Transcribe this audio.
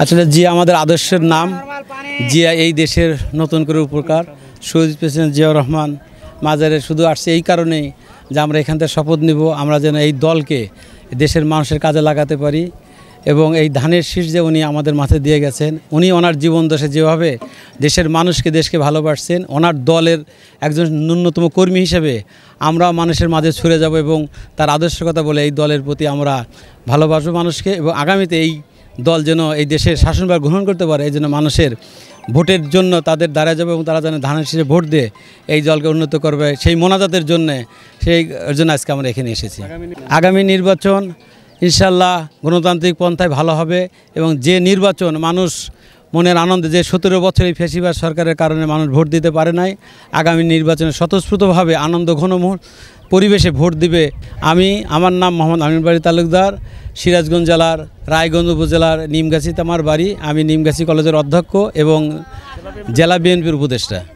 আসলে জিয়া আমাদের আদর্শের নাম। জিয়া এই দেশের নতুন করে উপকার। শহীদ প্রেসিডেন্ট জিয়াউর রহমান মাজারে শুধু আসছে এই কারণেই যে আমরা এখান থেকে শপথ নিব, আমরা যেন এই দলকে দেশের মানুষের কাজে লাগাতে পারি। এবং এই ধানের শীষ যে উনি আমাদের মাথায় দিয়ে গেছেন, উনি ওনার জীবন দশে যেভাবে দেশের মানুষকে দেশকে ভালোবাসছেন, ওনার দলের একজন ন্যূনতম কর্মী হিসেবে আমরা মানুষের মাঝে ছুড়ে যাব এবং তার আদর্শের কথা বলে এই দলের প্রতি আমরা ভালোবাসবো মানুষকে। এবং আগামীতে এই দল যেন এই দেশের শাসনভার গ্রহণ করতে পারে, এই জন্য মানুষের ভোটের জন্য তাদের দাঁড়ায় যাবে এবং তারা যেন ধানের শীষে ভোট দিয়ে এই দলকে উন্নত করবে, সেই মোনাজাতের জন্যে জন্য আজকে আমরা এখানে এসেছি। আগামী নির্বাচন ইনশাল্লাহ গণতান্ত্রিক পন্থায় ভালো হবে এবং যে নির্বাচন মানুষ মনের আনন্দে, যে 17 বছর এই ফ্যাসিবাদ সরকারের কারণে মানুষ ভোট দিতে পারে নাই, আগামী নির্বাচনে স্বতঃস্ফূর্তভাবে আনন্দ ঘন পরিবেশে ভোট দিবে। আমার নাম মোহাম্মদ আমিন বাড়ি তালুকদার, সিরাজগঞ্জ জেলার রায়গঞ্জ উপজেলার নিমগাছিতে আমার বাড়ি। আমি নিমগাছি কলেজের অধ্যক্ষ এবং জেলা বিএনপির উপদেষ্টা।